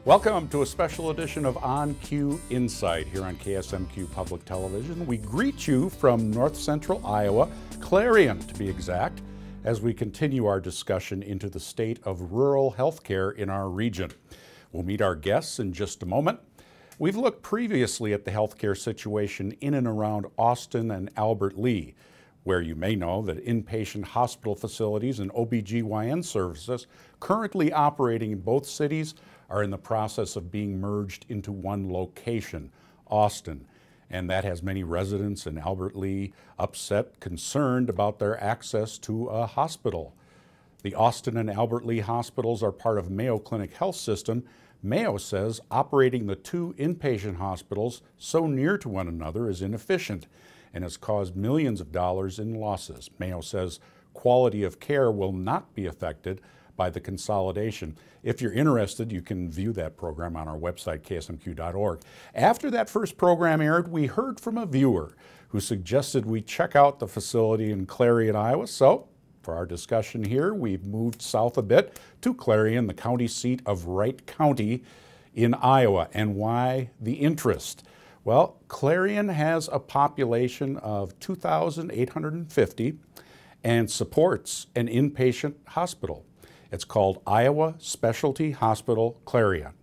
Welcome to a special edition of On Cue Insight here on KSMQ Public Television. We greet you from North Central Iowa, Clarion to be exact, as we continue our discussion into the state of rural healthcare in our region. We'll meet our guests in just a moment. We've looked previously at the healthcare situation in and around Austin and Albert Lea, where you may know that inpatient hospital facilities and OBGYN services currently operating in both cities are in the process of being merged into one location, Austin. And that has many residents in Albert Lea upset, concerned about their access to a hospital. The Austin and Albert Lea hospitals are part of Mayo Clinic Health System. Mayo says operating the two inpatient hospitals so near to one another is inefficient and has caused millions of dollars in losses. Mayo says quality of care will not be affected by the consolidation. If you're interested, you can view that program on our website, ksmq.org. After that first program aired, we heard from a viewer who suggested we check out the facility in Clarion, Iowa. So, for our discussion here, we've moved south a bit to Clarion, the county seat of Wright County in Iowa. And why the interest? Well, Clarion has a population of 2,850 and supports an inpatient hospital. It's called Iowa Specialty Hospital Clarion.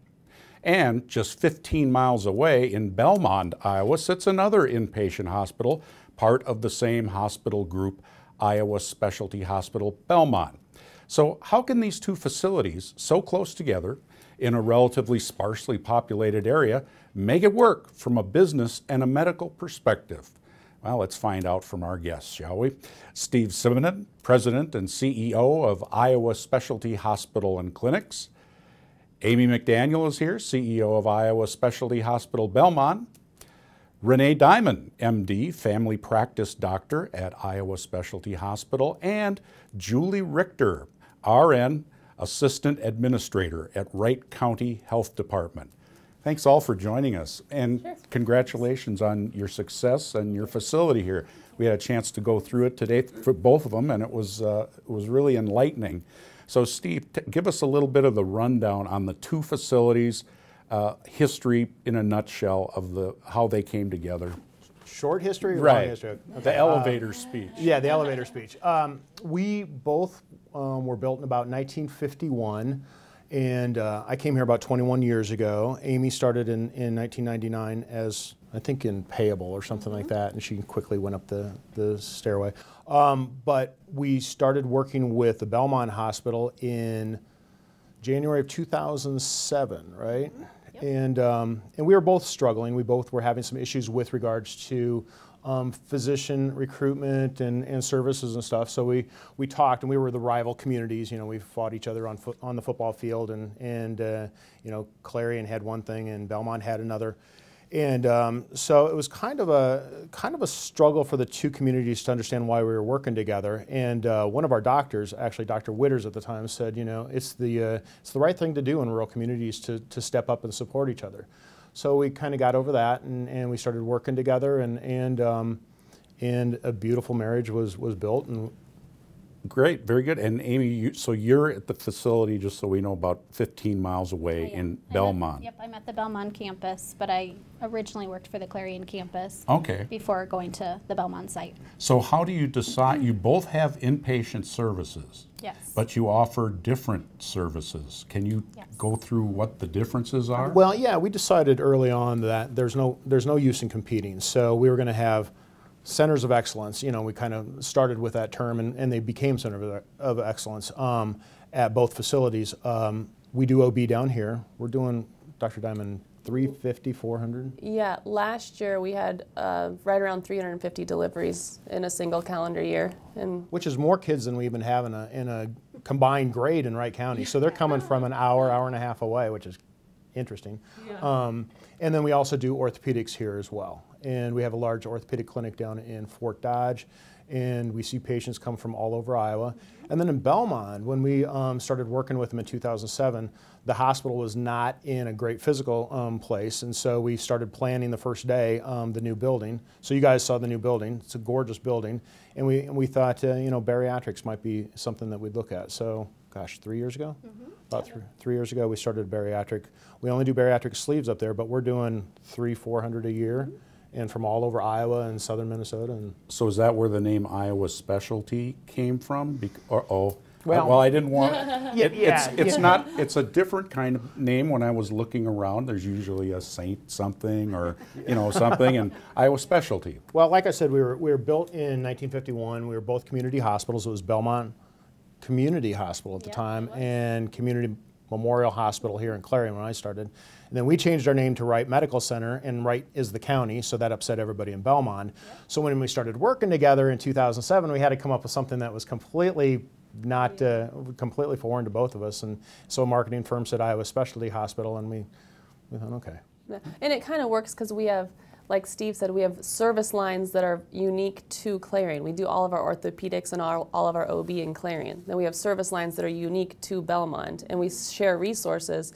And just 15 miles away in Belmont, Iowa, sits another inpatient hospital, part of the same hospital group, Iowa Specialty Hospital Belmont. So how can these two facilities, so close together in a relatively sparsely populated area, make it work from a business and a medical perspective? Well, let's find out from our guests, shall we? Steve Simonin, President and CEO of Iowa Specialty Hospital and Clinics. Amy McDaniel is here, CEO of Iowa Specialty Hospital Belmont. Renee Diamond, MD, Family Practice Doctor at Iowa Specialty Hospital. And Julie Richter, RN, Assistant Administrator at Wright County Health Department. Thanks all for joining us, and sure. Congratulations on your success and your facility here. We had a chance to go through it today for both of them, and it was really enlightening. So Steve, give us a little bit of the rundown on the two facilities, history in a nutshell of how they came together. Short history or right. Long history? Okay. The elevator speech. Yeah, the elevator speech. We both were built in about 1951. And I came here about 21 years ago. Amy started in 1999 as, I think, in payable or something like that, and she quickly went up the stairway. But we started working with the Belmont Hospital in January of 2007, right? Yep. And we were both struggling. We both were having some issues with regards to physician recruitment and services and stuff. So we talked, and we were the rival communities. You know, we fought each other on the football field, and you know, Clarion had one thing and Belmont had another, and so it was kind of a struggle for the two communities to understand why we were working together. And one of our doctors, actually Dr. Witters at the time, said, you know, it's the right thing to do in rural communities to step up and support each other. So we kind of got over that, and we started working together, and a beautiful marriage was built. And great, very good. And Amy, so you're at the facility, just so we know, about 15 miles away in Belmont. Yep, I'm at the Belmont campus, but I originally worked for the Clarion campus. Okay. Before going to the Belmont site. So how do you decide? You both have inpatient services. Yes. But you offer different services. Can you go through what the differences are? Well, yeah, we decided early on that there's no use in competing. So we were going to have centers of excellence. You know, we kind of started with that term, and they became centers of excellence at both facilities. We do OB down here. We're doing, Dr. Diamond, 350, 400? Yeah, last year we had right around 350 deliveries in a single calendar year. Which is more kids than we even have in a combined grade in Wright County. So they're coming from an hour and a half away, which is interesting. Yeah. And then we also do orthopedics here as well. And we have a large orthopedic clinic down in Fort Dodge, and we see patients come from all over Iowa. And then in Belmont, when we started working with them in 2007, the hospital was not in a great physical place, and so we started planning the first day the new building. So you guys saw the new building. It's a gorgeous building, and we thought you know, bariatrics might be something that we'd look at. So gosh, 3 years ago? About three years ago, we started bariatric. We only do bariatric sleeves up there, but we're doing 300-400 a year, and from all over Iowa and southern Minnesota. And So is that where the name Iowa Specialty came from? Well- Well, I didn't want. It's yeah. not. It's a different kind of name. When I was looking around, there's usually a Saint something or something, and Iowa Specialty. Well, like I said, we were built in 1951. We were both community hospitals. It was Belmont Community Hospital at the time and Community Memorial Hospital here in Clarion when I started. And then we changed our name to Wright Medical Center, and Wright is the county, so that upset everybody in Belmont. So when we started working together in 2007, we had to come up with something that was completely completely foreign to both of us. And so a marketing firm said Iowa Specialty Hospital, and we thought, okay. Yeah. And it kind of works because we have, like Steve said, we have service lines that are unique to Clarion. We do all of our orthopedics and all of our OB in Clarion. Then we have service lines that are unique to Belmont, and we share resources,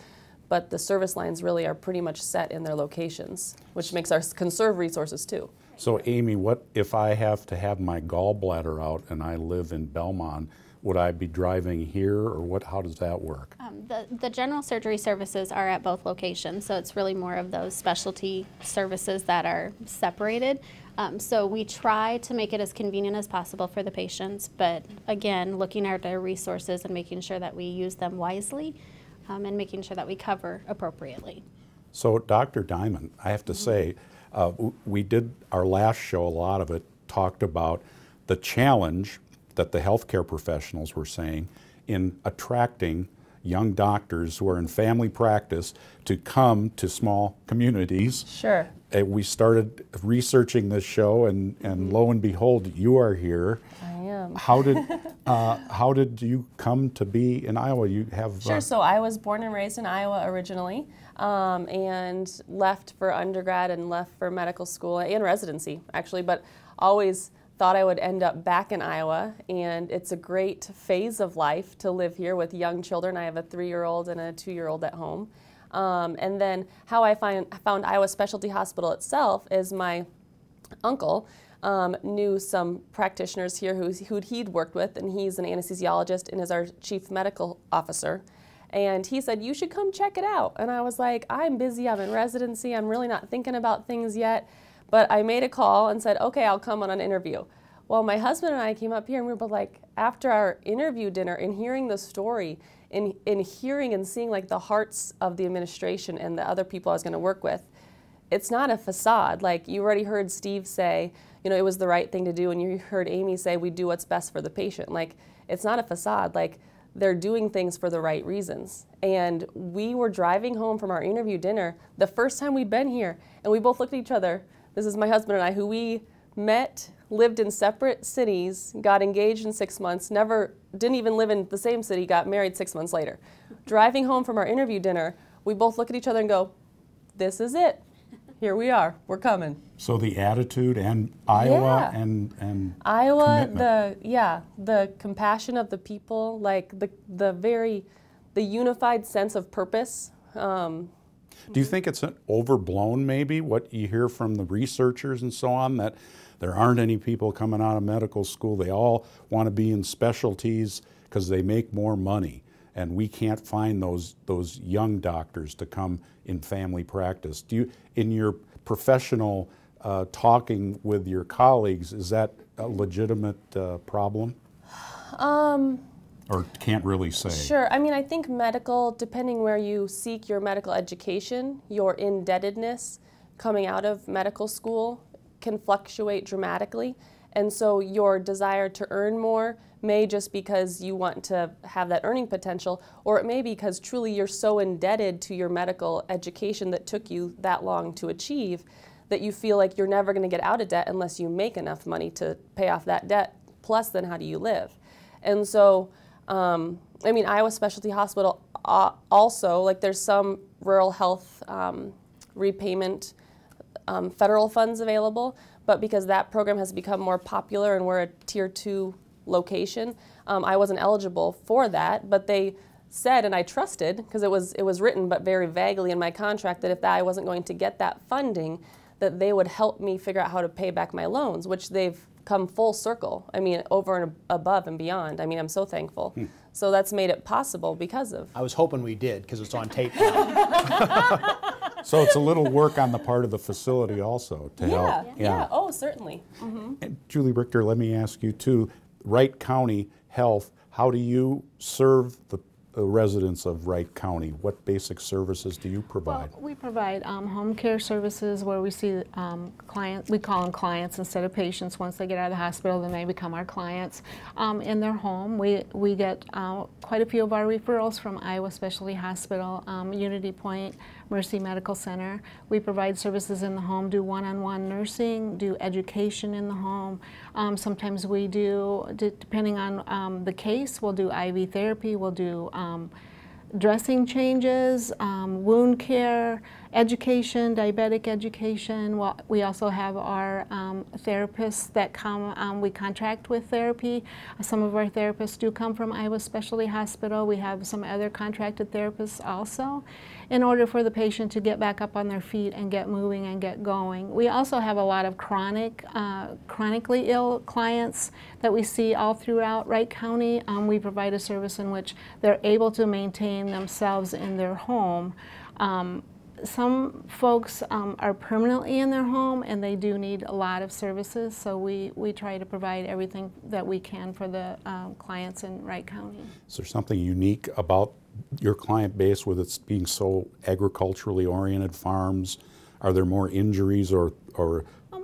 but the service lines really are pretty much set in their locations, which makes us conserve resources too. So Amy, what if I have to have my gallbladder out and I live in Belmont? Would I be driving here, or what? How does that work? The general surgery services are at both locations, so it's really more of those specialty services that are separated. So we try to make it as convenient as possible for the patients, but again, looking at our resources and making sure that we use them wisely and making sure that we cover appropriately. So Dr. Diamond, I have to say, we did our last show, a lot of it talked about the challenge that the healthcare professionals were saying in attracting young doctors who are in family practice to come to small communities. Sure. We started researching this show, and lo and behold, you are here. I am. How did you come to be in Iowa? You have Sure. So I was born and raised in Iowa originally, and left for undergrad and left for medical school and residency actually, but always thought I would end up back in Iowa, and it's a great phase of life to live here with young children. I have a 3-year-old and a 2-year-old at home. And then how I found Iowa Specialty Hospital itself is my uncle knew some practitioners here who he'd worked with, and he's an anesthesiologist and is our chief medical officer. And he said, you should come check it out. And I was like, I'm busy, I'm in residency, I'm really not thinking about things yet. But I made a call and said, okay, I'll come on an interview. Well, my husband and I came up here, and we were both like, after our interview dinner and hearing the story, in hearing and seeing like the hearts of the administration and the other people I was going to work with, it's not a facade. Like you already heard Steve say, it was the right thing to do, and you heard Amy say, we do what's best for the patient. Like it's not a facade. Like they're doing things for the right reasons. And we were driving home from our interview dinner the first time we'd been here, and we both looked at each other. This is my husband and I, who we met, lived in separate cities, got engaged in 6 months, didn't even live in the same city, got married 6 months later. Driving home from our interview dinner, we both look at each other and go, this is it. Here we are, we're coming. So the attitude and Iowa and Iowa, commitment. the compassion of the people, like the unified sense of purpose. Do you think it's overblown, maybe, what you hear from the researchers and so on, that there aren't any people coming out of medical school? They all want to be in specialties because they make more money, and we can't find those young doctors to come in family practice. Do you, in your professional talking with your colleagues, is that a legitimate problem? Or can't really say? Sure. I mean, I think medical, depending where you seek your medical education, your indebtedness coming out of medical school can fluctuate dramatically. And so your desire to earn more may just because you want to have that earning potential, or it may be because truly you're so indebted to your medical education that took you that long to achieve that you feel like you're never going to get out of debt unless you make enough money to pay off that debt, plus then how do you live? And so I mean, Iowa Specialty Hospital also, like there's some rural health repayment federal funds available, but because that program has become more popular and we're a tier 2 location, I wasn't eligible for that, but they said, and I trusted, because it was written but very vaguely in my contract, that if I wasn't going to get that funding, that they would help me figure out how to pay back my loans, which they've come full circle. I mean, over and above and beyond. I mean, I'm so thankful. So that's made it possible because of. I was hoping we did, because it's on tape now. So it's a little work on the part of the facility also to help. Yeah. Oh, certainly. And Julie Richter, let me ask you too, Wright County Health, how do you serve the residents of Wright County? What basic services do you provide? Well, we provide home care services where we see clients, we call them clients instead of patients. Once they get out of the hospital, then they become our clients. In their home, we get quite a few of our referrals from Iowa Specialty Hospital, Unity Point, Mercy Medical Center. We provide services in the home, do one-on-one nursing, do education in the home. Sometimes we do, depending on the case, we'll do IV therapy, we'll do dressing changes, wound care, education, diabetic education. We also have our therapists that come, we contract with therapy. Some of our therapists do come from Iowa Specialty Hospital. We have some other contracted therapists also, in order for the patient to get back up on their feet and get moving and get going. We also have a lot of chronically ill clients that we see all throughout Wright County. We provide a service in which they're able to maintain themselves in their home. Some folks are permanently in their home and they do need a lot of services, so we try to provide everything that we can for the clients in Wright County. Is there something unique about your client base with it being so agriculturally oriented farms? Are there more injuries or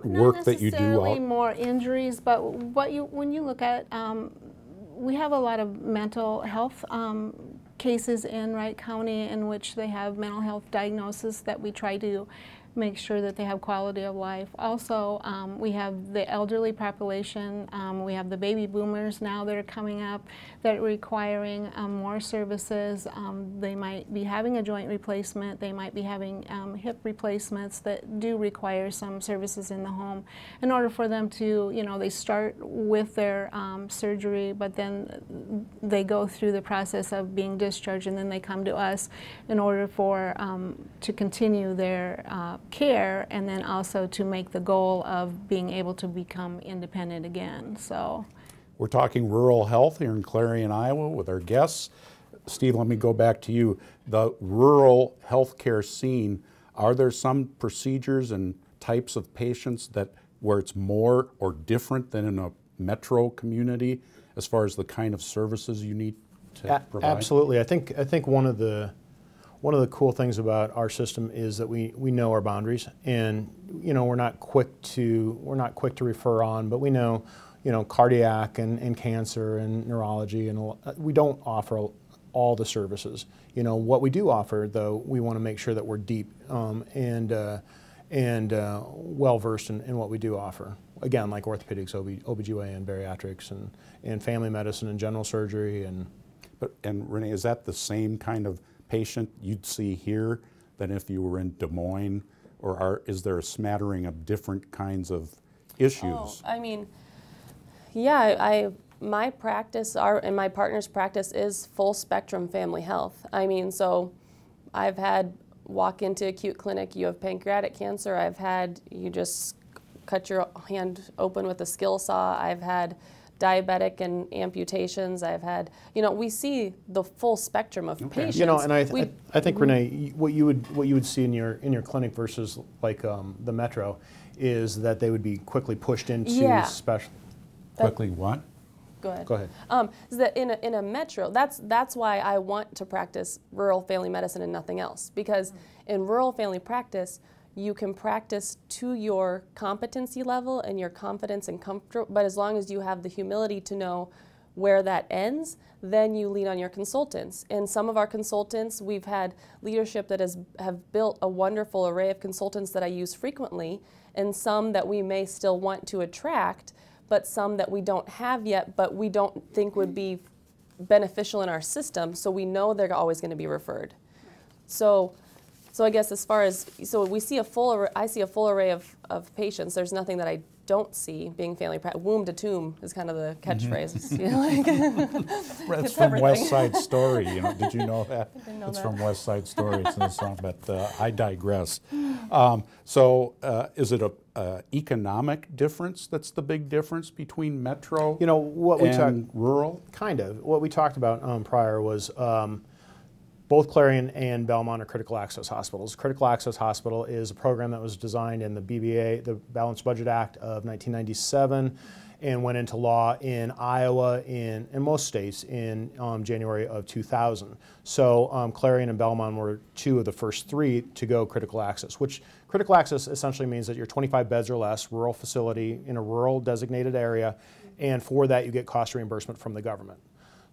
work that you do out? Not necessarily more injuries, but when you look at, we have a lot of mental health cases in Wright County in which they have mental health diagnosis that we try to make sure that they have quality of life. Also, we have the elderly population. We have the baby boomers now that are coming up that are requiring more services. They might be having a joint replacement. They might be having hip replacements that do require some services in the home in order for them to, you know, they start with their surgery, but then they go through the process of being discharged, and then they come to us in order for to continue their care, and then also to make the goal of being able to become independent again. So we're talking rural health here in Clarion, Iowa with our guests. Steve, let me go back to you. The rural healthcare scene, are there some procedures and types of patients that where it's more or different than in a metro community as far as the kind of services you need to provide? Absolutely. I think one of the cool things about our system is that we know our boundaries, and you know, we're not quick to refer on, but we know, you know, cardiac and cancer and neurology, and we don't offer all the services. You know, what we do offer, though, we want to make sure that we're deep and well versed in what we do offer. Again, like orthopedics, OBGYN, bariatrics, and family medicine and general surgery. And Renee, is that the same kind of patient you'd see here than if you were in Des Moines, or is there a smattering of different kinds of issues? Oh, I mean, yeah, my practice, and my partner's practice is full spectrum family health. I mean, so I've had walk into acute clinic, you have pancreatic cancer, I've had you just cut your hand open with a skill saw, I've had diabetic and amputations, I've had, you know, we see the full spectrum of patients. You know, and I think, Renee, what you would see in your clinic versus like the metro is that they would be quickly pushed into special. Quickly what? Go ahead. Go ahead. Is that in a metro, that's why I want to practice rural family medicine and nothing else, because in rural family practice, you can practice to your competency level and your confidence and comfort, but as long as you have the humility to know where that ends, then you lean on your consultants. And some of our consultants, we've had leadership that have built a wonderful array of consultants that I use frequently, and some that we may still want to attract, but some that we don't have yet, but we don't think would be beneficial in our system, so we know they're always going to be referred. So So I guess as far as, so we see I see a full array of patients. There's nothing that I don't see being family practice. Womb to tomb is kind of the catchphrase. It's, you know, like, It's from West Side Story. You know, did you know that? I didn't know It's that. from West Side Story. It's in the song, but I digress. So is it a economic difference that's the big difference between metro You know, what we and rural? kind of. What we talked about prior was both Clarion and Belmont are critical access hospitals. Critical access hospital is a program that was designed in the BBA, the Balanced Budget Act of 1997, and went into law in Iowa in most states in January of 2000. So Clarion and Belmont were two of the first three to go critical access, which critical access essentially means that you're 25 beds or less, rural facility in a rural designated area, and for that you get cost reimbursement from the government.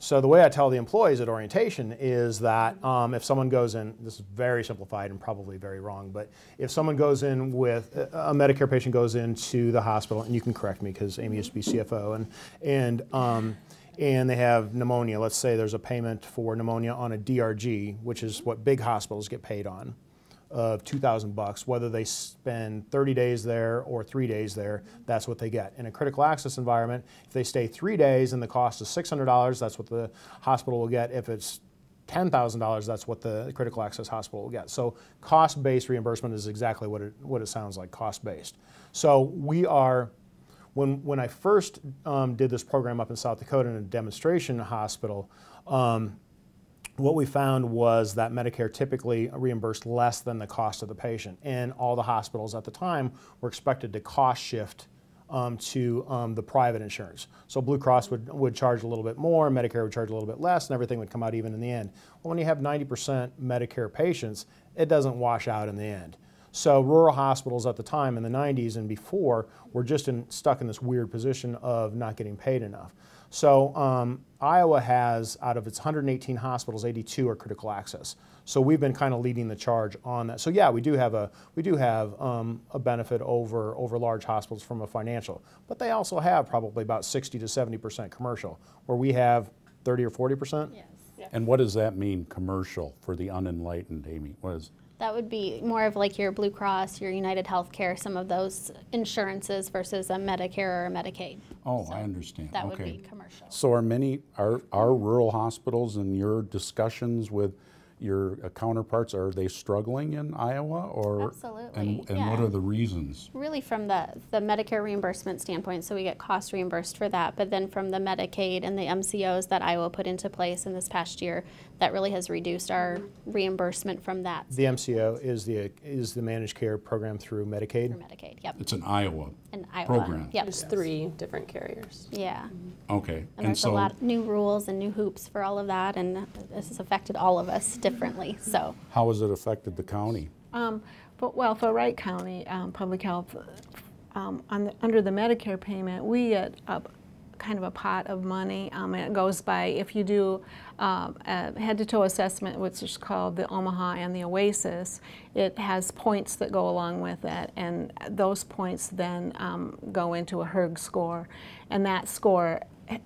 So the way I tell the employees at orientation is that if someone goes in, this is very simplified and probably very wrong, but if someone goes in with, a Medicare patient goes into the hospital, and you can correct me because Amy used to be CFO, and they have pneumonia. Let's say there's a payment for pneumonia on a DRG, which is what big hospitals get paid on, of $2,000, whether they spend 30 days there or 3 days there, that's what they get. In a critical access environment, if they stay 3 days and the cost is $600, that's what the hospital will get. If it's $10,000, that's what the critical access hospital will get. So cost-based reimbursement is exactly what it sounds like, cost-based. So we are, when I first did this program up in South Dakota in a demonstration hospital, what we found was that Medicare typically reimbursed less than the cost of the patient, and all the hospitals at the time were expected to cost shift to the private insurance. So Blue Cross would charge a little bit more, Medicare would charge a little bit less, and everything would come out even in the end. Well, when you have 90% Medicare patients, it doesn't wash out in the end. So rural hospitals at the time in the 90s and before were just stuck in this weird position of not getting paid enough. So Iowa has, out of its 118 hospitals, 82 are critical access. So we've been kind of leading the charge on that. So yeah, we do have a benefit over large hospitals from a financial, but they also have probably about 60 to 70% commercial, where we have 30 or 40%. Yes. And what does that mean, commercial, for the unenlightened, Amy? What is? That would be more of like your Blue Cross, your United Healthcare, some of those insurances versus a Medicare or a Medicaid. Oh, So I understand. that Okay. would be commercial. So are rural hospitals, in your discussions with your counterparts, are they struggling in Iowa, or? Absolutely, And yeah. what are the reasons? Really from the Medicare reimbursement standpoint, so we get cost reimbursed for that, but then from the Medicaid and the MCOs that Iowa put into place in this past year, that really has reduced our reimbursement from that. The MCO is the managed care program through Medicaid. For Medicaid, yep. It's an Iowa In Iowa. program. Yep. There's 3 different carriers. Yeah. Okay. And there's a lot of new rules and new hoops for all of that, and this has affected all of us differently. So how has it affected the county? Well, for Wright County Public Health, under the Medicare payment, we get kind of a pot of money. It goes by, if you do a head-to-toe assessment, which is called the Omaha and the Oasis, it has points that go along with it, and those points then go into a HERG score, and that score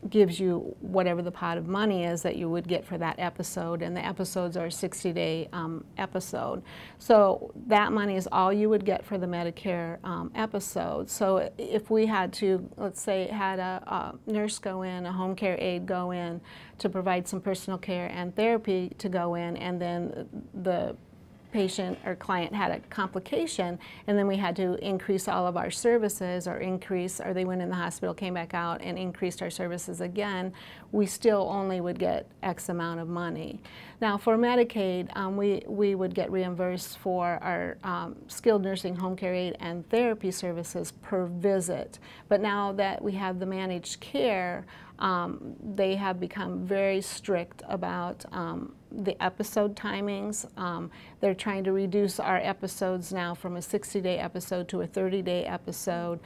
gives you whatever the pot of money is that you would get for that episode, and the episodes are a 60-day episode. So that money is all you would get for the Medicare episode. So if we had to, let's say, had a nurse go in, a home care aide go in to provide some personal care and therapy to go in, and then the patient or client had a complication, and then we had to increase all of our services, or they went in the hospital, came back out, and increased our services again, we still only would get X amount of money. Now for Medicaid, we would get reimbursed for our skilled nursing, home care aide, and therapy services per visit. But now that we have the managed care, they have become very strict about the episode timings. They're trying to reduce our episodes now from a 60-day episode to a 30-day episode.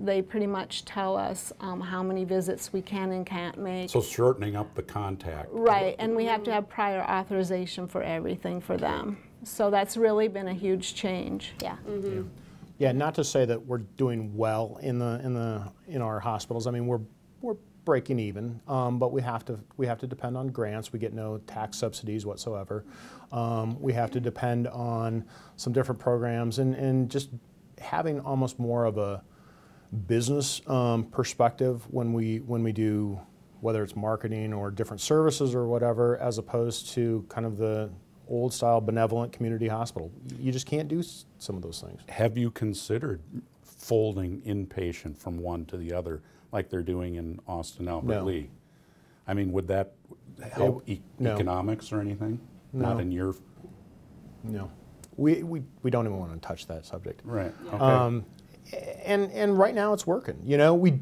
They pretty much tell us how many visits we can and can't make. So shortening up the contact. Right, and we have to have prior authorization for everything for them. So that's really been a huge change. yeah. Mm-hmm. Yeah, not to say that we're doing well in our hospitals. I mean, we're breaking even, but we have to depend on grants. We get no tax subsidies whatsoever. We have to depend on some different programs and just having almost more of a business perspective when we do, whether it's marketing or different services or whatever, as opposed to kind of the old style benevolent community hospital. You just can't do some of those things. Have you considered folding inpatient from one to the other like they're doing in Austin Albert Lee? I mean, would that help economics or anything? No. Not in your... No. We don't even want to touch that subject. Right. Okay. And right now it's working. You know,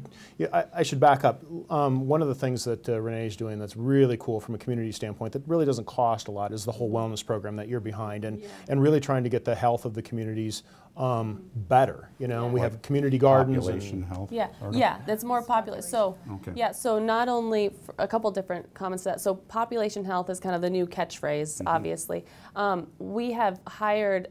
I should back up. One of the things that Renee's doing that's really cool from a community standpoint that really doesn't cost a lot is the whole wellness program that you're behind, and really trying to get the health of the communities better. You know, we have community gardens. Population health. Yeah, yeah, that's more popular. So, yeah, so not only a couple different comments to that. So, population health is kind of the new catchphrase, obviously. We have hired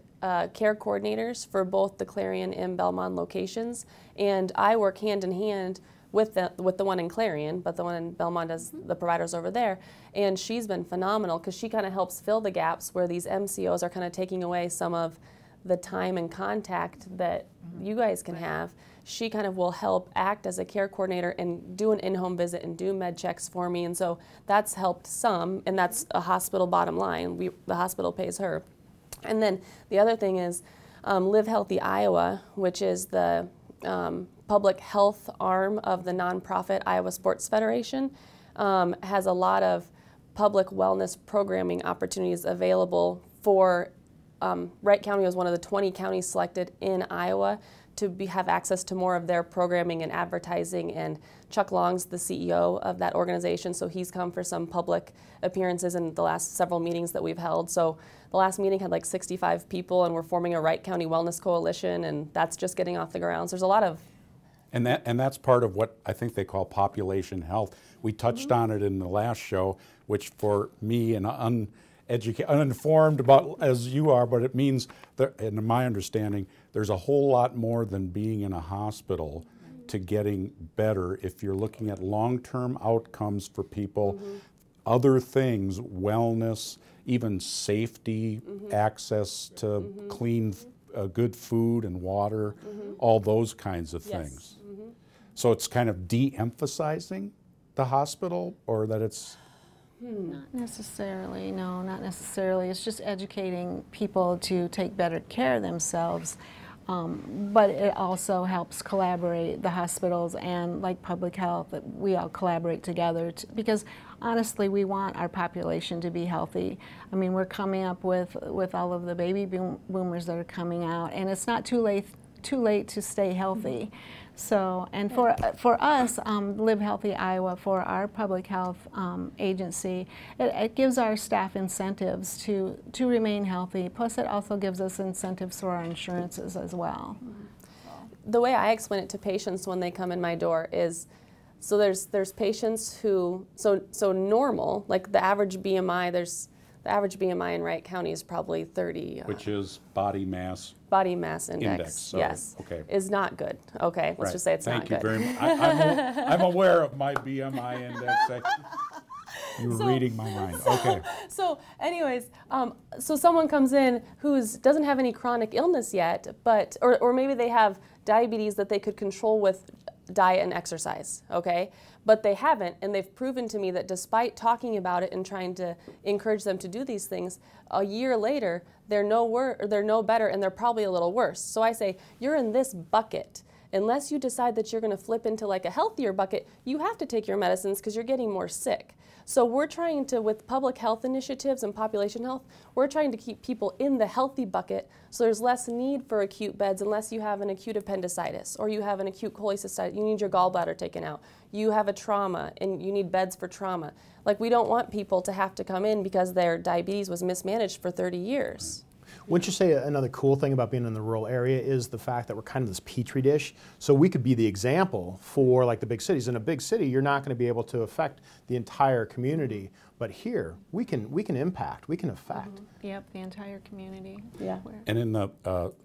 care coordinators for both the Clarion and Belmont locations, and I work hand in hand with the one in Clarion, but the one in Belmont is the providers over there, and she's been phenomenal because she kind of helps fill the gaps where these MCOs are kind of taking away some of the time and contact that you guys can have. She kind of will help act as a care coordinator and do an in-home visit and do med checks for me, and so that's helped some, and that's a hospital bottom line. The hospital pays her. And then the other thing is Live Healthy Iowa, which is the public health arm of the nonprofit Iowa Sports Federation, has a lot of public wellness programming opportunities available for Wright County was one of the 20 counties selected in Iowa to have access to more of their programming and advertising, and Chuck Long's the CEO of that organization, so he's come for some public appearances in the last several meetings that we've held. So the last meeting had like 65 people, and we're forming a Wright County Wellness Coalition, and that's just getting off the ground. So there's a lot of... And that's part of what I think they call population health. We touched on it in the last show, which for me, and uninformed about as you are, but it means that, in my understanding, there's a whole lot more than being in a hospital to getting better. If you're looking at long-term outcomes for people, other things, wellness, even safety, access to clean, good food and water, all those kinds of things. So it's kind of de-emphasizing the hospital, or that it's... Not necessarily, no, not necessarily. It's just educating people to take better care of themselves. But it also helps collaborate, the hospitals and like public health, that we all collaborate together because honestly we want our population to be healthy. I mean, we're coming up with all of the baby boomers that are coming out, and it's not too late to stay healthy. So, and for us, Live Healthy Iowa, for our public health agency, it gives our staff incentives to remain healthy. Plus, it also gives us incentives for our insurances as well. The way I explain it to patients when they come in my door is, so there's patients who, so normal, like the average BMI, the average BMI in Wright County is probably 30. Which is body mass Index, so, yes, okay. Is not good. Okay, let's just say it's not good. Thank you very much. I'm aware of my BMI index. You're reading my mind. Okay. So anyways, so someone comes in who doesn't have any chronic illness yet, but or maybe they have diabetes that they could control with diet and exercise, okay? But they haven't, and they've proven to me that despite talking about it and trying to encourage them to do these things, a year later, they're no better, and they're probably a little worse. So I say, you're in this bucket. Unless you decide that you're going to flip into like a healthier bucket, you have to take your medicines because you're getting more sick. So we're trying to, with public health initiatives and population health, we're trying to keep people in the healthy bucket so there's less need for acute beds unless you have an acute appendicitis or you have an acute cholecystitis, you need your gallbladder taken out, you have a trauma and you need beds for trauma. Like, we don't want people to have to come in because their diabetes was mismanaged for 30 years. Wouldn't you say another cool thing about being in the rural area is the fact that we're kind of this petri dish? So we could be the example for like the big cities. In a big city, you're not going to be able to affect the entire community. But here, we can impact, we can affect. Yep, the entire community. Yeah. And in the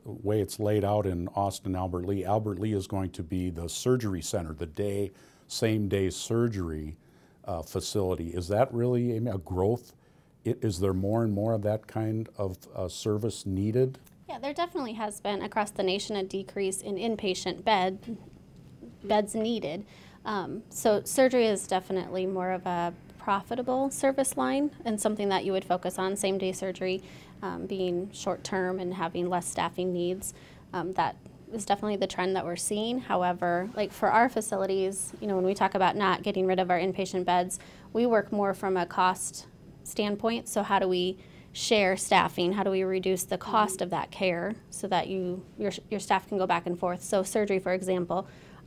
way it's laid out in Austin, Albert Lee is going to be the surgery center, the same day surgery facility. Is that really a growth? Is there more and more of that kind of service needed? Yeah, there definitely has been across the nation a decrease in inpatient beds needed. So surgery is definitely more of a profitable service line and something that you would focus on, same day surgery being short term and having less staffing needs. That is definitely the trend that we're seeing. However, like for our facilities, you know, when we talk about not getting rid of our inpatient beds, we work more from a cost standpoint. So how do we share staffing? How do we reduce the cost of that care so that your staff can go back and forth? So surgery, for example,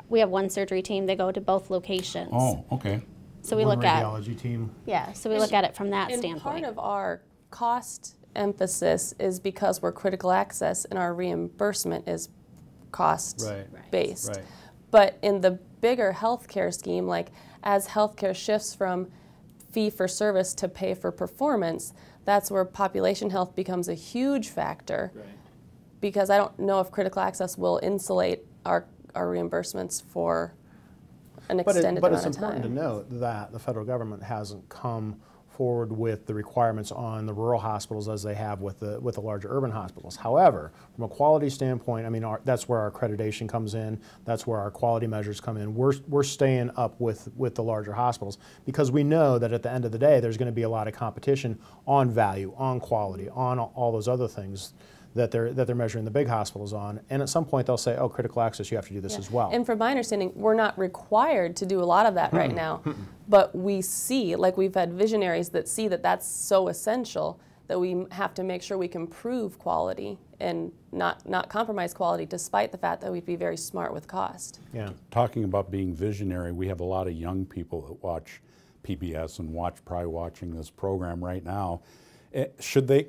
we have one surgery team, they go to both locations. Oh, okay. So we look at radiology team. Yeah, so we look at it from that And standpoint. part of our cost emphasis is because we're critical access and our reimbursement is cost based. Right. But in the bigger healthcare scheme, like as healthcare shifts from fee for service to pay for performance, that's where population health becomes a huge factor. Right. Because I don't know if critical access will insulate our reimbursements for an extended But amount it's of time. important to note that the federal government hasn't come forward with the requirements on the rural hospitals as they have with the larger urban hospitals. However, from a quality standpoint, I mean, that's where our accreditation comes in. That's where our quality measures come in. We're staying up with the larger hospitals because we know that at the end of the day, there's going to be a lot of competition on value, on quality, on all those other things that they're measuring the big hospitals on. And at some point they'll say, oh, critical access, you have to do this as well. And from my understanding, we're not required to do a lot of that right now. But we see, like we've had visionaries that see that that's so essential that we have to make sure we can prove quality and not compromise quality despite the fact that we'd be very smart with cost. Yeah. Talking about being visionary, we have a lot of young people that watch PBS and probably watching this program right now.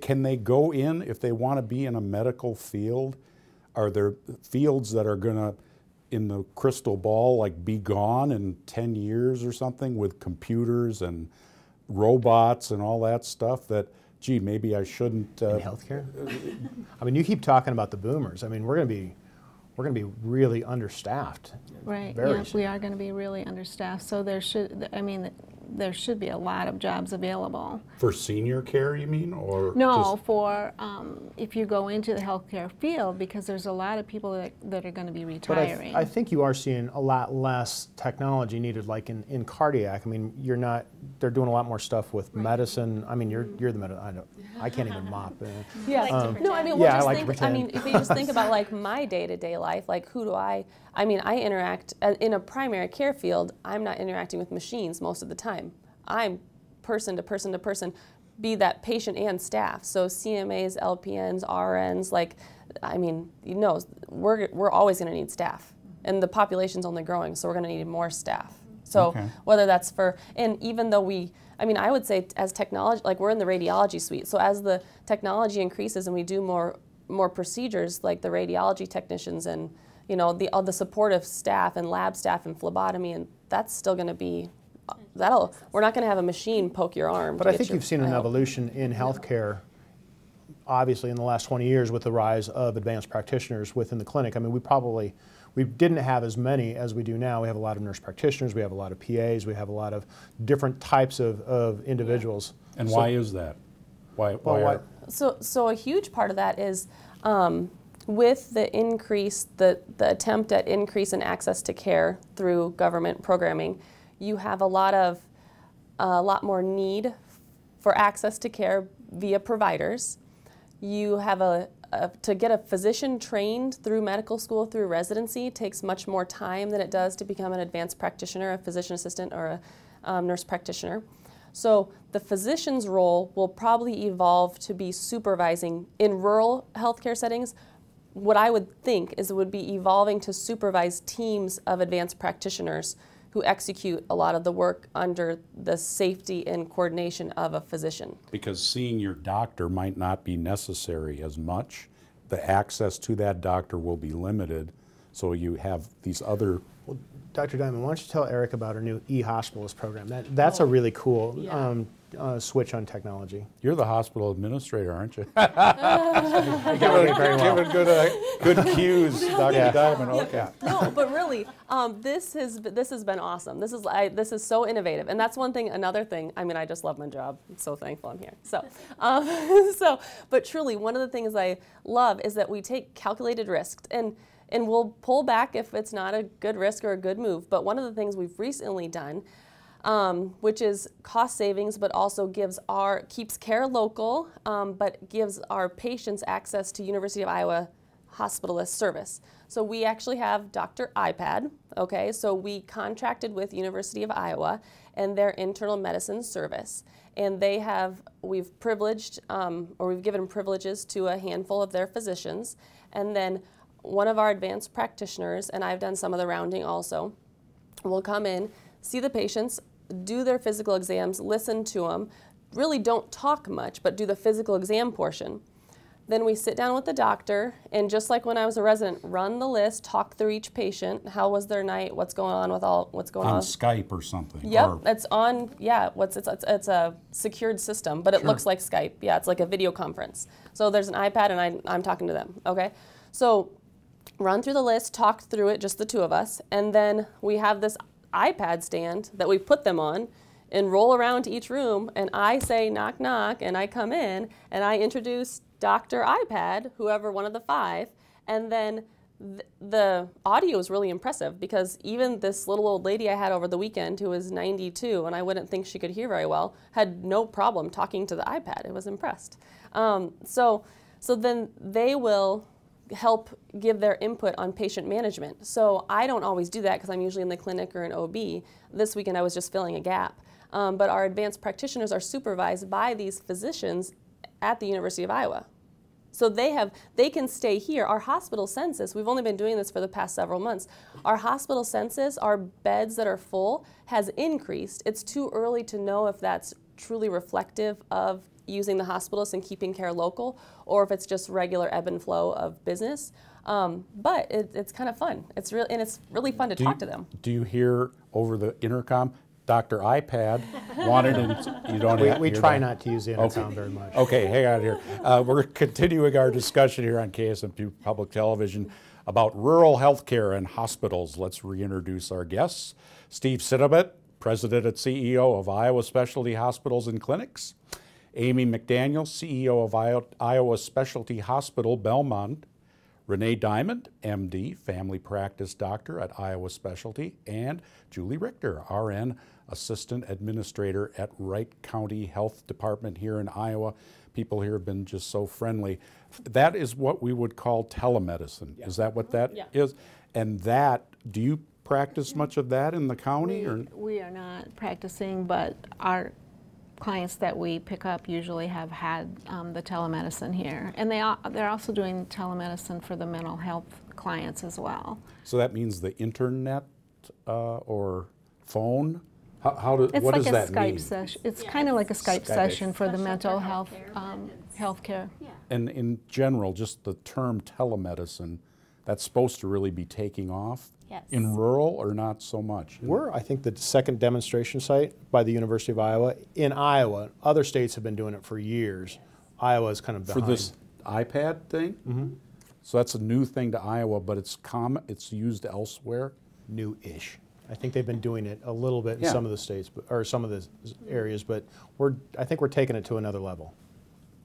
Can they go in if they want to be in a medical field? Are there fields that are going to, in the crystal ball, like be gone in 10 years or something with computers and robots and all that stuff that, gee, maybe I shouldn't. In healthcare? I mean, you keep talking about the boomers. I mean, we're going to be really understaffed. Right, Very yes, we are going to be really understaffed. So there should be a lot of jobs available. For senior care, you mean? Or No, just, for if you go into the healthcare field, because there's a lot of people that are going to be But retiring. I think you are seeing a lot less technology needed, like in cardiac. I mean, they're doing a lot more stuff with medicine. I mean, you're the I can't even mop. Yeah. No, I mean, Yeah, I just like to think. pretend. I mean, if you just think about like my day-to-day life, like who do I mean, I interact in a primary care field. I'm not interacting with machines most of the time. I'm person to person to person, be that patient and staff. So CMAs, LPNs, RNs, like, I mean, you know, we're always going to need staff, and the population's only growing, so we're going to need more staff. So whether that's and even though I would say as technology, like we're in the radiology suite, so as the technology increases and we do more procedures, like the radiology technicians and, you know, all the supportive staff and lab staff and phlebotomy, and that's still going to be, we're not going to have a machine poke your arm. But I think you've seen an evolution in healthcare, obviously in the last 20 years with the rise of advanced practitioners within the clinic. I mean, we didn't have as many as we do now. We have a lot of nurse practitioners, we have a lot of PAs, we have a lot of different types of individuals. and why is that? Why So a huge part of that is with the increase, the attempt at increase in access to care through government programming, you have a lot more need for access to care via providers. You have to get a physician trained through medical school, through residency, takes much more time than it does to become an advanced practitioner, a physician assistant, or a nurse practitioner. So the physician's role will probably evolve to be supervising in rural healthcare settings. What I would think is it would be evolving to supervise teams of advanced practitioners who execute a lot of the work under the safety and coordination of a physician. Because seeing your doctor might not be necessary as much. The access to that doctor will be limited, so you have these other... Well, Dr. Diamond, why don't you tell Eric about our new e-hospitalist program? That's a really cool switch on technology. You're the hospital administrator, aren't you? Giving Good cues, Dr. Diamond. Okay. No, but really, this has been awesome. This is so innovative, and that's one thing. Another thing. I mean, I just love my job. I'm so thankful I'm here. So, but truly, one of the things I love is that we take calculated risks and we'll pull back if it's not a good risk or a good move. But one of the things we've recently done, which is cost savings, but also keeps care local, but gives our patients access to University of Iowa hospitalist service. So we actually have Dr. iPad, okay? So we contracted with University of Iowa and their internal medicine service. And we've privileged, or we've given privileges to a handful of their physicians. And then one of our advanced practitioners, and I've done some of the rounding also, will come in, see the patients, do their physical exams, listen to them, really don't talk much, but do the physical exam portion. Then we sit down with the doctor, and just like when I was a resident, run the list, talk through each patient. How was their night? What's going on with what's going on? On Skype or something. Yep, it's on. Yeah, it's a secured system, but it looks like Skype. Yeah, it's like a video conference. So there's an iPad, and I'm talking to them. Okay, so run through the list, talk through it, just the two of us, and then we have this iPad stand that we put them on and roll around to each room, and I say knock knock, and I come in and I introduce Dr. iPad, whoever one of the five, and then the audio is really impressive because even this little old lady I had over the weekend who was 92 and I wouldn't think she could hear very well had no problem talking to the iPad. I was impressed. So then they will help give their input on patient management. So I don't always do that because I'm usually in the clinic or in OB. This weekend I was just filling a gap. But our advanced practitioners are supervised by these physicians at the University of Iowa. So they can stay here. Our hospital census, we've only been doing this for the past several months. Our hospital census, our beds that are full, has increased. It's too early to know if that's truly reflective of using the hospitals and keeping care local, or if it's just regular ebb and flow of business. But it's kind of fun. It's really fun to talk to them. Do you hear over the intercom, Dr. iPad wanted, and you don't we try not to use the intercom very much. Okay, hang on here. We're continuing our discussion here on KSMQ Public Television about rural healthcare and hospitals. Let's reintroduce our guests. Steve Sinnabit, President and CEO of Iowa Specialty Hospitals and Clinics. Amy McDaniel, CEO of Iowa Specialty Hospital, Belmont. Renee Diamond, MD, Family Practice Doctor at Iowa Specialty. And Julie Richter, RN, Assistant Administrator at Wright County Health Department here in Iowa. People here have been just so friendly. That is what we would call telemedicine. Yeah. Is that what that is? And do you practice much of that in the county? We are not practicing, but our clients that we pick up usually have had the telemedicine here. And they're also doing telemedicine for the mental health clients as well. So that means the internet or phone? What does that mean? It's kind of like a Skype session for the mental health healthcare. Yeah. And in general, just the term telemedicine, that's supposed to really be taking off? Yes. In rural or not so much? We're, I think, the second demonstration site by the University of Iowa. In Iowa, other states have been doing it for years. Iowa is kind of behind. For this iPad thing? Mm-hmm. So that's a new thing to Iowa, but it's used elsewhere? New-ish. I think they've been doing it a little bit in some of the states, or some of the areas, but I think we're taking it to another level.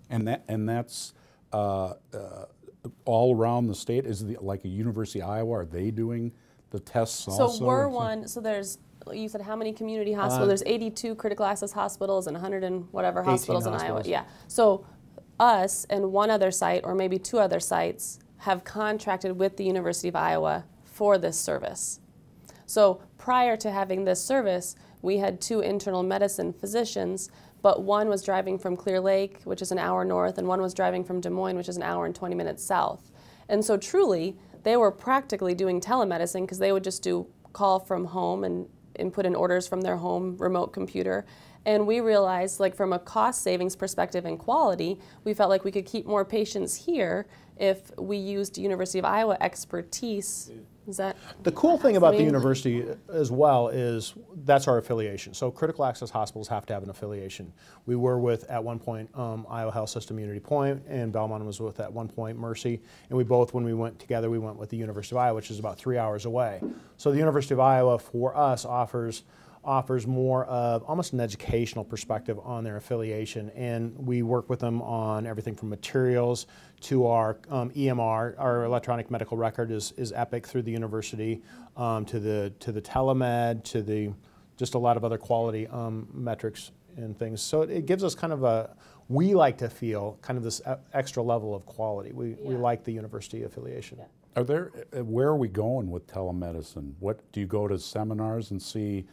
And that's all around the state? Is it like a University of Iowa? Are they doing the tests also? So we're one. So there's, you said how many community hospitals? There's 82 critical access hospitals and 100 and whatever hospitals in Iowa. Yeah. So us and one other site, or maybe two other sites, have contracted with the University of Iowa for this service. So prior to having this service, we had 2 internal medicine physicians, but one was driving from Clear Lake, which is an hour north, and one was driving from Des Moines, which is an hour and 20 minutes south. And so truly, they were practically doing telemedicine because they would just do call from home and input in orders from their home remote computer. And we realized, like, from a cost savings perspective and quality, we felt like we could keep more patients here if we used University of Iowa expertise. Is that the cool thing about the university as well is that's our affiliation. So critical access hospitals have to have an affiliation. We were with, at one point, Iowa Health System Unity Point, and Belmont was with, at one point, Mercy. And we both, when we went together, we went with the University of Iowa, which is about 3 hours away. So the University of Iowa, for us, offers more of almost an educational perspective on their affiliation, and we work with them on everything from materials to our EMR, our electronic medical record is Epic through the university, to the telemed, to the just a lot of other quality metrics and things. So it gives us kind of we like to feel kind of this extra level of quality. We like the university affiliation. Yeah. Where are we going with telemedicine? What do you go to seminars and see,